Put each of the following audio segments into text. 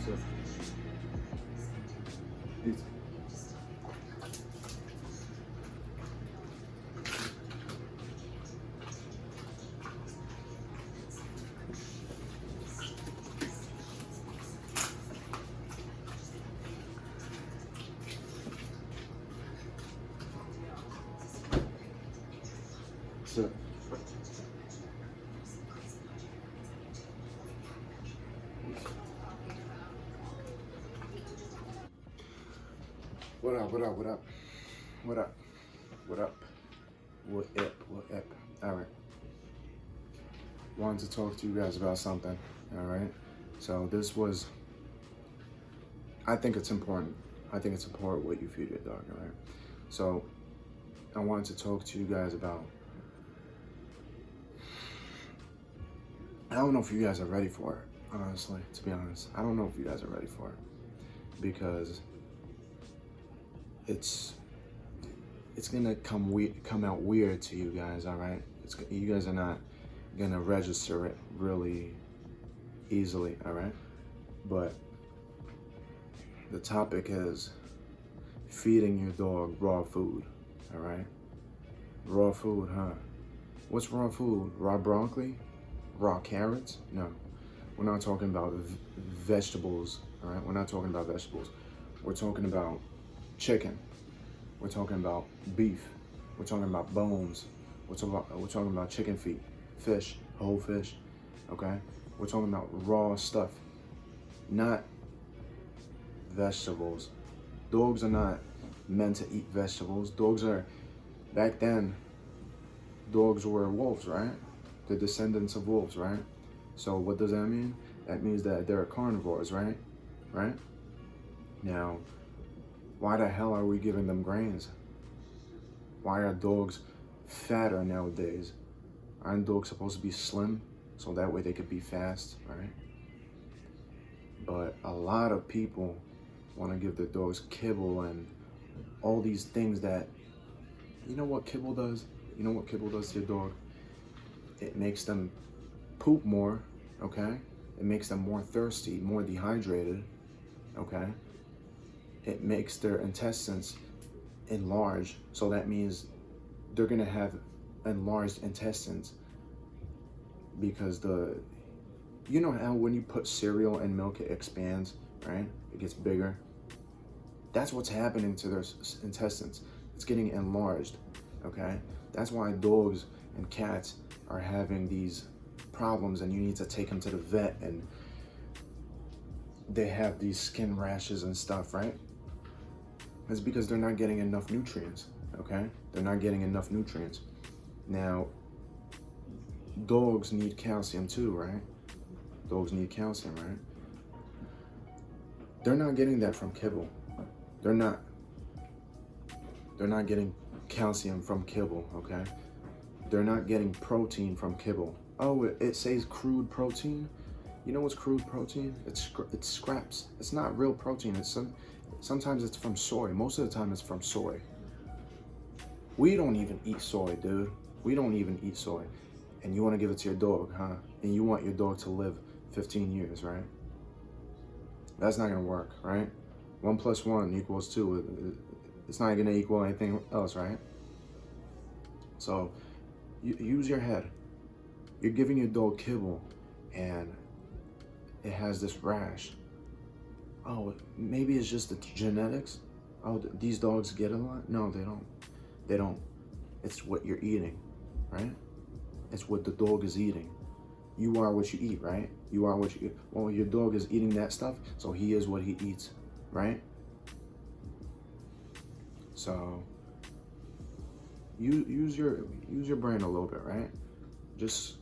Sit. Eat. Sit. What up, what up, what up? What up? What up? What up? What up? Alright. Wanted to talk to you guys about something. Alright. So this was, I think it's important. I think it's important what you feed your dog, alright? So I wanted to talk to you guys about, I don't know if you guys are ready for it, honestly, to be honest. I don't know if you guys are ready for it because it's gonna come out weird to you guys, all right? You guys are not gonna register it really easily, all right? But the topic is feeding your dog raw food, all right? Raw food, huh? What's raw food? Raw broccoli? Raw carrots? No, we're not talking about vegetables, all right? We're not talking about vegetables. We're talking about chicken. We're talking about beef. We're talking about bones. We're talking about chicken feet, fish, whole fish, okay? We're talking about raw stuff, not vegetables. Dogs are not meant to eat vegetables. Back then, dogs were wolves, right? The descendants of wolves, right? So what does that mean? That means that they're carnivores, right? Right? Now, why the hell are we giving them grains? Why are dogs fatter nowadays? Aren't dogs supposed to be slim so that way they could be fast, right? But a lot of people want to give their dogs kibble and all these things that, you know what kibble does? You know what kibble does to your dog? It makes them poop more, okay? It makes them more thirsty, more dehydrated, okay? It makes their intestines enlarge, so that means they're gonna have enlarged intestines because you know how when you put cereal in milk, it expands, right? It gets bigger. That's what's happening to their intestines. It's getting enlarged, okay? That's why dogs and cats are having these problems and you need to take them to the vet and they have these skin rashes and stuff, right? It's because they're not getting enough nutrients, okay? They're not getting enough nutrients. Now, dogs need calcium too, right? Dogs need calcium, right? They're not getting that from kibble. They're not getting calcium from kibble, okay? They're not getting protein from kibble. Oh, it says crude protein. You know what's crude protein? It's scraps. It's not real protein. Sometimes it's from soy. Most of the time it's from soy. We don't even eat soy, dude. We don't even eat soy. And you want to give it to your dog, huh? And you want your dog to live 15 years, right? That's not going to work, right? 1 + 1 = 2. It's not going to equal anything else, right? So use your head. You're giving your dog kibble and it has this rash. Oh, maybe it's just the genetics. Oh, these dogs get a lot? No, they don't. They don't. It's what you're eating, right? It's what the dog is eating. You are what you eat, right? You are what you eat. Well, your dog is eating that stuff, so he is what he eats, right? So use your brain a little bit, right? Just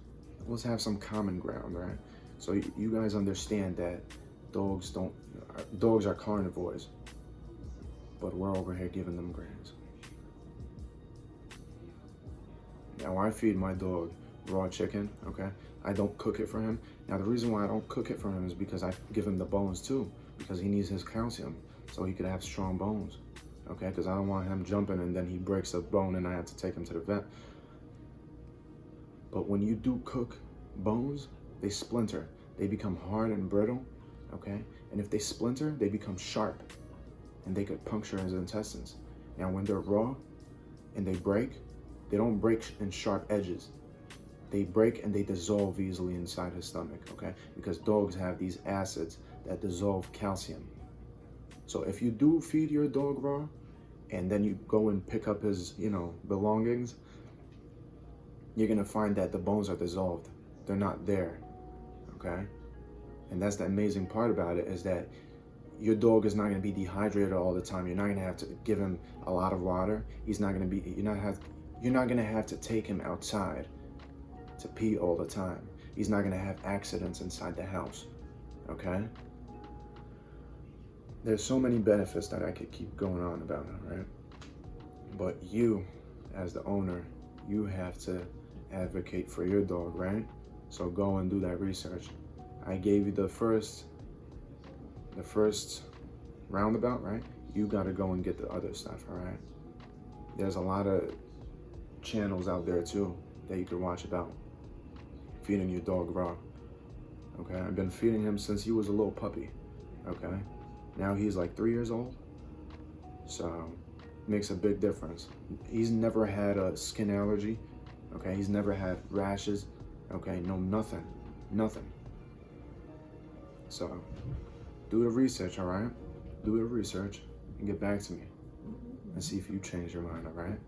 let's have some common ground, right? So you guys understand that dogs are carnivores, but we're over here giving them grains. Now I feed my dog raw chicken, okay? I don't cook it for him. Now the reason why I don't cook it for him is because I give him the bones too, because he needs his calcium so he could have strong bones, okay? Because I don't want him jumping and then he breaks a bone and I have to take him to the vet. But when you do cook bones, they splinter. They become hard and brittle. okay? And if they splinter, they become sharp and they could puncture his intestines. Now, when they're raw and they break, they don't break in sharp edges. They break and they dissolve easily inside his stomach, okay? Because dogs have these acids that dissolve calcium. So if you do feed your dog raw and then you go and pick up his, belongings, you're gonna find that the bones are dissolved. They're not there, okay? And that's the amazing part about it, is that your dog is not gonna be dehydrated all the time. You're not gonna have to give him a lot of water. You're not gonna have to take him outside to pee all the time. He's not gonna have accidents inside the house, okay? There's so many benefits that I could keep going on about it, right? But you, as the owner, you have to advocate for your dog, right? So go and do that research. I gave you the first roundabout, right? You gotta go and get the other stuff, all right? There's a lot of channels out there too that you can watch about feeding your dog raw, okay? I've been feeding him since he was a little puppy, okay? Now he's like 3 years old, so makes a big difference. He's never had a skin allergy, okay? He's never had rashes, okay? No, nothing. So do the research, all right? Do the research and get back to me and see if you change your mind, all right?